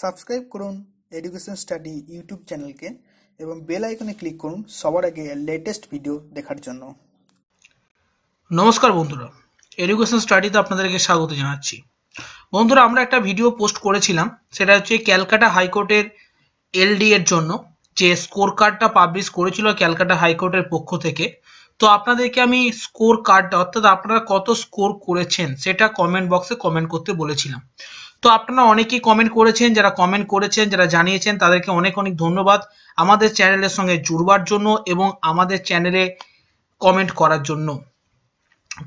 Subscribe করুন education study YouTube চ্যানেলকে এবং বেল আইকনে ক্লিক করুন সবার আগে লেটেস্ট ভিডিও দেখার জন্য। নমস্কার বন্ধুরা, এডুকেশন স্টাডিতে আপনাদেরকে স্বাগত জানাচ্ছি। বন্ধুরা, আমরা একটা ভিডিও পোস্ট করেছিলাম, সেটা হচ্ছে ক্যালকাটা হাইকোর্টের এলডি এর জন্য যে স্কোর কার্ডটা পাবলিশ করেছিল ক্যালকাটা হাইকোর্টের পক্ষ থেকে। তো আপনাদেরকে আমি স্কোর কার্ডটা অর্থাৎ আপনারা কত স্কোর করেছেন সেটা কমেন্ট বক্সে কমেন্ট করতে বলেছিলাম। তো আপনারা অনেকেই কমেন্ট করেছেন, যারা জানিয়েছেন তাদেরকে অনেক অনেক ধন্যবাদ আমাদের চ্যানেলের সঙ্গে জুড়বার জন্য এবং আমাদের চ্যানেলে কমেন্ট করার জন্য।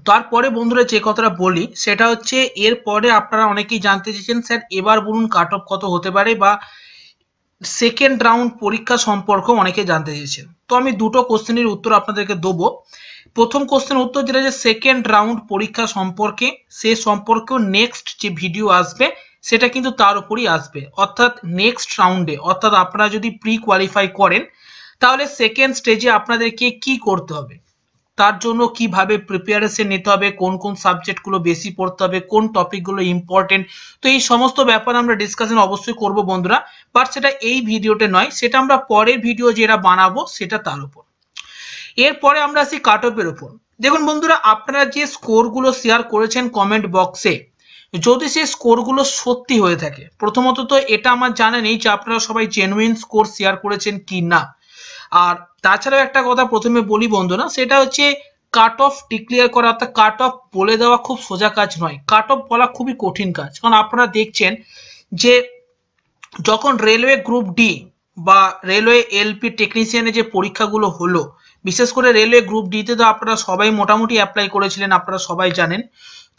তারপরে বন্ধুরা যে কথাটা বলি সেটা হচ্ছে, এরপরে আপনারা অনেকেই জানতে চেয়েছেন স্যার এবার বলুন কাট অফ কত হতে পারে, বা সেকেন্ড রাউন্ড পরীক্ষা সম্পর্কে অনেকে জানতে চেয়েছেন। তো আমি দুটো কোশ্চেনের উত্তর আপনাদেরকে দেবো। প্রথম কোশ্চেন উত্তর যেটা যে সেকেন্ড রাউন্ড পরীক্ষা সম্পর্কে, সে সম্পর্কেও নেক্সট যে ভিডিও আসবে সেটা কিন্তু তার উপরই আসবে, অর্থাৎ নেক্সট রাউন্ডে, অর্থাৎ আপনারা যদি প্রি কোয়ালিফাই করেন তাহলে সেকেন্ড স্টেজে আপনাদেরকে কি করতে হবে, তার জন্য কিভাবে প্রিপারেশন নিতে হবে, কোন কোন সাবজেক্টগুলো বেশি পড়তে হবে, কোন টপিকগুলো ইম্পর্টেন্ট। তো এই সমস্ত ব্যাপার আমরা ডিসকাশন অবশ্যই করব বন্ধুরা, বাট সেটা এই ভিডিওতে নয়, সেটা আমরা পরের ভিডিও যেটা বানাবো সেটা তার উপর। এরপরে আমরা আসি কাট অফের উপর। দেখুন বন্ধুরা, আপনারা যে স্কোরগুলো শেয়ার করেছেন কমেন্ট বক্সে, যদি সেই স্কোরগুলো সত্যি হয়ে থাকে, প্রথমত তো এটা আমার জানা নেই যে আপনারা সবাই জেনুইন স্কোর শেয়ার করেছেন কি না। আর তাছাড়াও একটা কথা প্রথমে বলি বন্ধুরা, সেটা হচ্ছে কাট অফ ডিক্লেয়ার করা অর্থাৎ কাট অফ বলে দেওয়া খুব সোজা কাজ নয়, কাট অফ বলা খুবই কঠিন কাজ। কারণ আপনারা দেখছেন যে যখন রেলওয়ে গ্রুপ ডি বা রেলওয়ে এলপি টেকনিশিয়ানের যে পরীক্ষাগুলো হলো, বিশেষ করে রেলওয়ে গ্রুপ ডিতে তো আপনারা সবাই মোটামুটি অ্যাপ্লাই করেছিলেন, আপনারা সবাই জানেন।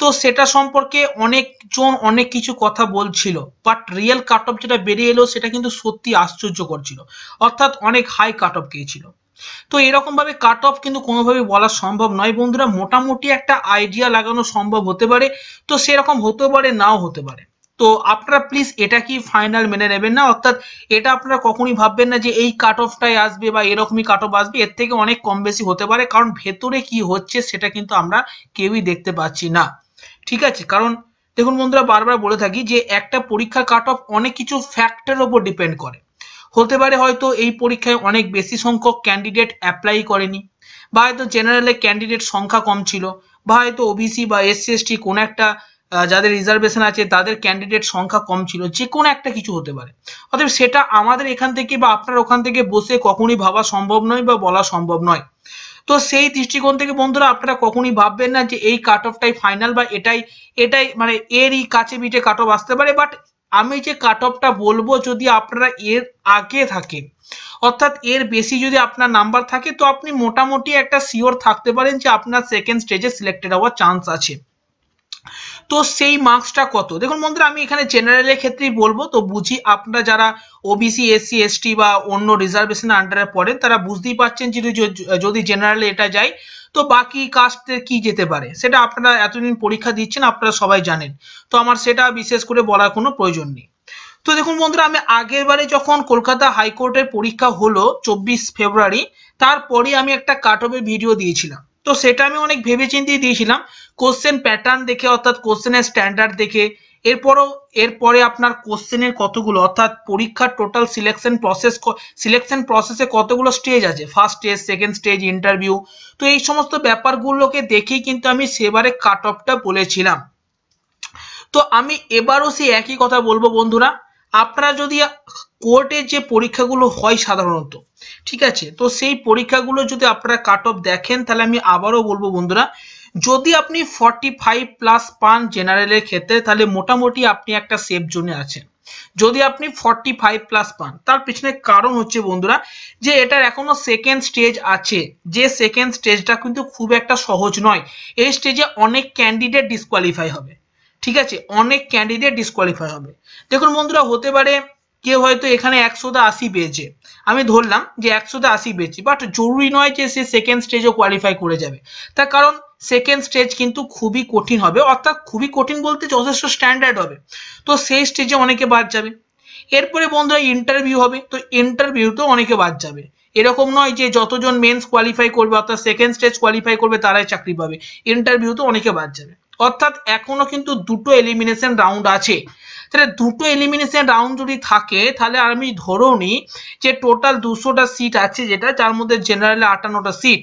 তো সেটা সম্পর্কে অনেকজন অনেক কিছু কথা বলছিল, বাট রিয়েল কাট অফ যেটা বেরিয়ে এলো সেটা কিন্তু সত্যি আশ্চর্যকর ছিল, অর্থাৎ অনেক হাই কাট অফ গিয়েছিল। তো এরকম ভাবে কাট অফ কিন্তু কোনোভাবে বলা সম্ভব নয় বন্ধুরা, মোটামুটি একটা আইডিয়া লাগানো সম্ভব হতে পারে, তো সেরকম হতে পারে নাও হতে পারে। তো আপনারা প্লিজ এটা কি ফাইনাল মেনে নেবেন না, অর্থাৎ এটা আপনারা কখনই ভাববেন না যে এই কাট অফটাই আসবে বা এরকমই কাট অফ আসবে, এর থেকে অনেক কম বেশি হতে পারে, কারণ ভেতরে কি হচ্ছে সেটা কিন্তু আমরা কেউই দেখতে পাচ্ছি না। ঠিক আছে, কারণ দেখুন বন্ধুরা, বারবার বলে থাকি যে একটা পরীক্ষার কাট অফ অনেক কিছু ফ্যাক্টরের উপর ডিপেন্ড করে। হতে পারে হয়তো এই পরীক্ষায় অনেক বেশি সংখ্যক ক্যান্ডিডেট অ্যাপ্লাই করেনি, বা হয়তো জেনারেলে ক্যান্ডিডেট সংখ্যা কম ছিল, বা হয়তো ওবিসি বা এসসি এসটি কোনো একটা যাদের রিজার্ভেশন আছে তাদের ক্যান্ডিডেট সংখ্যা কম ছিল, যে কোনো একটা কিছু হতে পারে। অতএব সেটা আমাদের এখান থেকে বা আপনার ওখান থেকে বসে কখনই ভাবা সম্ভব নয় বা বলা সম্ভব নয়। তো সেই দৃষ্টিকোণ থেকে বন্ধুরা আপনারা কখনই ভাববেন না যে এই কাট অফটাই ফাইনাল বা এটাই এটাই মানে এরই কাছে পিঠে কাট অফ আসতে পারে। বাট আমি যে কাট অফটা বলবো, যদি আপনারা এর আগে থাকেন, অর্থাৎ এর বেশি যদি আপনার নাম্বার থাকে, তো আপনি মোটামুটি একটা শিওর থাকতে পারেন যে আপনার সেকেন্ড স্টেজে সিলেক্টেড হওয়ার চান্স আছে। তো সেই মার্কসটা কত, দেখুন বন্ধুরা, আমি এখানে জেনারেলের ক্ষেত্রেই বলবো। তো বুঝি আপনারা যারা ওবিসি এসসি এসটি বা অন্য রিজার্ভেশনের আন্ডারে পড়েন তারা বুঝতেই পারছেন যে যদি জেনারেলে এটা যায় তো বাকি কাস্টের কি যেতে পারে, সেটা আপনারা এতদিন পরীক্ষা দিচ্ছেন, আপনারা সবাই জানেন। তো আমার সেটা বিশেষ করে বলার কোনো প্রয়োজন নেই। তো দেখুন বন্ধুরা, আমি আগের বারে যখন কলকাতা হাইকোর্টের পরীক্ষা হলো 24 ফেব্রুয়ারি, তারপরে আমি একটা কাট অফের ভিডিও দিয়েছিলাম। তো সেটা আমি অনেক ভেবেচিন্তে দিয়েছিলাম, কোশ্চেন প্যাটার্ন দেখে, অর্থাৎ কোশ্চেনের স্ট্যান্ডার্ড দেখে। এরপরে আপনার কোশ্চেনের কতগুলো, অর্থাৎ পরীক্ষার টোটাল সিলেকশন প্রসেসে কতগুলো স্টেজ আছে, first stage, second stage, interview. তো এই সমস্ত ব্যাপারগুলোকে দেখেই কিন্তু আমি সেবারে কাট অফটা বলেছিলাম। তো আমি এবারও সেই একই কথা বলবো বন্ধুরা, আপনারা যদি কোর্টের যে পরীক্ষাগুলো হয় সাধারণত, ঠিক আছে, তো সেই পরীক্ষাগুলো যদি আপনারা কাট অফ দেখেন, তাহলে আমি আবারও বলবো বন্ধুরা, যদি আপনি 45+ পান জেনারেলের ক্ষেত্রে, তাহলে মোটামুটি আপনি একটা সেফ জোনে আছেন। যদি আপনি 45+ পান, তার পিছনে কারণ হচ্ছে বন্ধুরা যে এটার এখনো সেকেন্ড স্টেজ আছে, যে সেকেন্ড স্টেজটা কিন্তু খুব একটা সহজ নয়। এই স্টেজে অনেক ক্যান্ডিডেট ডিসকোয়ালিফাই হবে, ঠিক আছে, অনেক ক্যান্ডিডেট ডিসকোয়ালিফাই হবে। দেখুন বন্ধুরা, হতে পারে কেউ হয়তো এখানে 180 পেয়েছে, আমি ধরলাম যে 180 পেয়েছি, বাট জরুরি নয় যে সে সেকেন্ড স্টেজও কোয়ালিফাই করে যাবে। তার কারণ সেকেন্ড স্টেজ কিন্তু খুবই কঠিন হবে, অর্থাৎ খুবই কঠিন বলতে যথেষ্ট স্ট্যান্ডার্ড হবে। তো সেই স্টেজে অনেকে বাদ যাবে। এরপরে বন্ধুরা ইন্টারভিউ হবে, তো ইন্টারভিউতেও অনেকে বাদ যাবে। এরকম নয় যে যতজন মেন্স কোয়ালিফাই করবে অর্থাৎ সেকেন্ড স্টেজ কোয়ালিফাই করবে তারাই চাকরি পাবে, ইন্টারভিউতেও অনেকে বাদ যাবে। অর্থাৎ এখনো কিন্তু দুটো এলিমিনেশন রাউন্ড আছে। তাহলে দুটো এলিমিনেশন রাউন্ড যদি থাকে তাহলে আমি ধরেও নিই যে টোটাল 200টা সিট আছে, যেটা যার মধ্যে জেনারেলে 58টা সিট।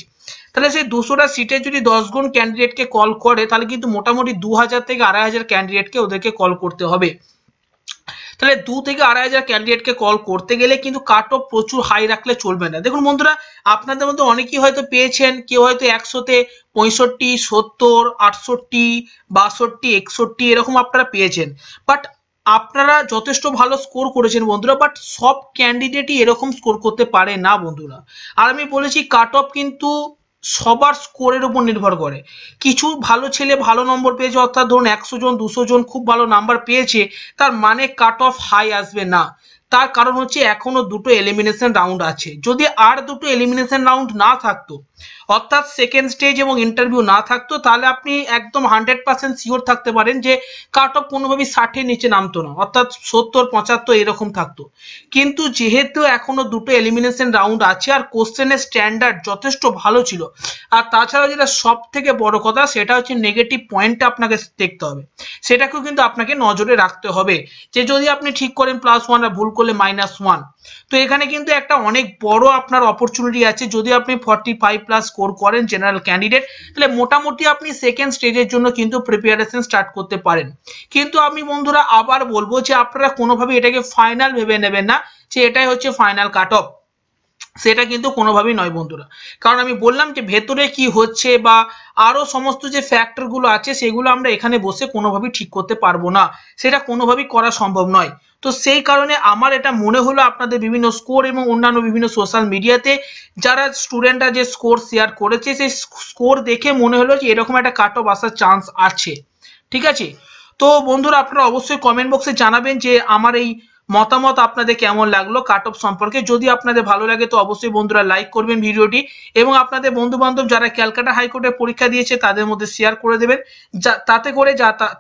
তাহলে সেই 200টা সিটে যদি 10 জন ক্যান্ডিডেটকে কল করে তাহলে কিন্তু মোটামুটি 2000 থেকে 2500 ক্যান্ডিডেটকে ওদেরকে কল করতে হবে। তাহলে 2 থেকে 2500 ক্যান্ডিডেটকে কল করতে গেলে কিন্তু কাট অফ প্রচুর হাই রাখলে চলবে না। দেখুন বন্ধুরা, আপনাদের মধ্যে অনেকেই হয়তো পেয়েছেন, কেউ হয়তো 100তে 65, 70, 68, 62, 61 এরকম আপনারা পেয়েছেন। বাট আপনারা যথেষ্ট ভালো স্কোর করেছেন বন্ধুরা, বাট সব ক্যান্ডিডেটই এরকম স্কোর করতে পারে না বন্ধুরা। আর আমি বলেছি কাট অফ কিন্তু সবার স্কোরের উপর নির্ভর করে। কিছু ভালো ছেলে ভালো নম্বর পেয়েছে, অর্থাৎ ধরুন 100 জন 200 জন খুব ভালো নাম্বার পেয়েছে, তার মানে কাট অফ হাই আসবে না। তার কারণ হচ্ছে এখনো দুটো এলিমিনেশন রাউন্ড আছে। যদি আর দুটো এলিমিনেশন রাউন্ড না থাকতো, অর্থাৎ সেকেন্ড স্টেজ এবং ইন্টারভিউ না থাকতো, তাহলে আপনি একদম 100% শিওর থাকতে পারেন যে কাট অফ কোনোভাবেই 60-এর নিচে নামতো না, অর্থাৎ 70, 75 এরকম থাকতো। কিন্তু যেহেতু এখনো দুটো এলিমিনেশন রাউন্ড আছে আর কোশ্চেনের স্ট্যান্ডার্ড যথেষ্ট ভালো ছিল, আর তাছাড়া যেটা সব থেকে বড় কথা সেটা হচ্ছে নেগেটিভ পয়েন্টটা আপনাকে দেখতে হবে, সেটাকেও কিন্তু আপনাকে নজরে রাখতে হবে যে যদি আপনি ঠিক করেন +1 আর ভুল করলে -1। তো এখানে কিন্তু একটা অনেক বড় আপনার অপরচুনিটি আছে। যদি আপনি 45+ স্কোর করেন জেনারেল ক্যান্ডিডেট, তাহলে মোটামুটি আপনি সেকেন্ড স্টেজের জন্য কিন্তু প্রিপারেশন স্টার্ট করতে পারেন। কিন্তু আমি বন্ধুরা আবার বলবো যে আপনারা কোনোভাবে এটাকে ফাইনাল ভেবে নেবেন না যে এটাই হচ্ছে ফাইনাল কাট অফ, সেটা কিন্তু কোনোভাবেই নয় বন্ধুরা। কারণ আমি বললাম যে ভেতরে কি হচ্ছে বা আরো সমস্ত যে ফ্যাক্টর গুলো আছে সেগুলো আমরা এখানে বসে কোনোভাবেই ঠিক করতে পারবো না, সেটা কোনোভাবেই করা সম্ভব নয়। তো সেই কারণে আমার এটা মনে হলো আপনাদের বিভিন্ন স্কোর এবং অন্যান্য বিভিন্ন সোশ্যাল মিডিয়াতে যারা স্টুডেন্টরা যে স্কোর শেয়ার করেছে সেই স্কোর দেখে মনে হলো যে এরকম একটা কাট অফ আসার চান্স আছে। ঠিক আছে, তো বন্ধুরা আপনারা অবশ্যই কমেন্ট বক্সে জানাবেন যে আমার এই মতামত আপনাদের কেমন লাগলো কাট অফ সম্পর্কে। যদি আপনাদের ভালো লাগে তো অবশ্যই বন্ধুরা লাইক করবেন ভিডিওটি, এবং আপনাদের বন্ধু বান্ধব যারা ক্যালকাটা হাইকোর্টের পরীক্ষা দিয়েছে তাদের মধ্যে শেয়ার করে দেবেন, তাতে করে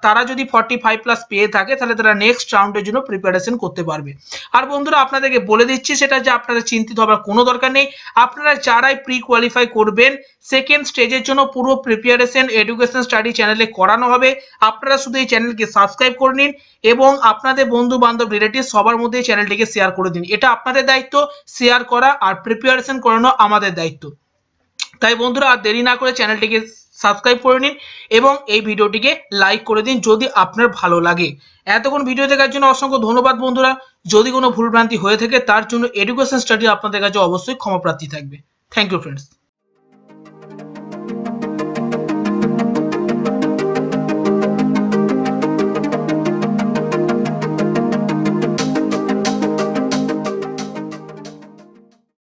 তারা যদি 45+ পেয়ে থাকে তাহলে তারা নেক্সট রাউন্ডের জন্য প্রিপারেশন করতে পারবে। আর বন্ধুরা আপনাদেরকে বলে দিচ্ছি সেটা যে আপনারা চিন্তিত হবার কোনো দরকার নেই। আপনারা যারাই প্রি কোয়ালিফাই করবেন সেকেন্ড স্টেজের জন্য পুরো প্রিপারেশন এডুকেশন স্টাডি চ্যানেলে করানো হবে। আপনারা শুধু এই চ্যানেলকে সাবস্ক্রাইব করে নিন এবং আপনাদের বন্ধু বান্ধব রিলেটিভ সবার মধ্যে এই চ্যানেলটিকে শেয়ার করে দিন। এটা আপনাদের দায়িত্ব শেয়ার করা, আর প্রিপারেশন করানো আমাদের দায়িত্ব। তাই বন্ধুরা আর দেরি না করে চ্যানেলটিকে সাবস্ক্রাইব করে নিন এবং এই ভিডিওটিকে লাইক করে দিন যদি আপনার ভালো লাগে। এতক্ষণ ভিডিও দেখার জন্য অসংখ্য ধন্যবাদ বন্ধুরা। যদি কোনো ভুলভ্রান্তি হয়ে থাকে তার জন্য এডুকেশন স্টাডি আপনাদের কাছে অবশ্যই ক্ষমাপ্রার্থী থাকবে। Thank you friends.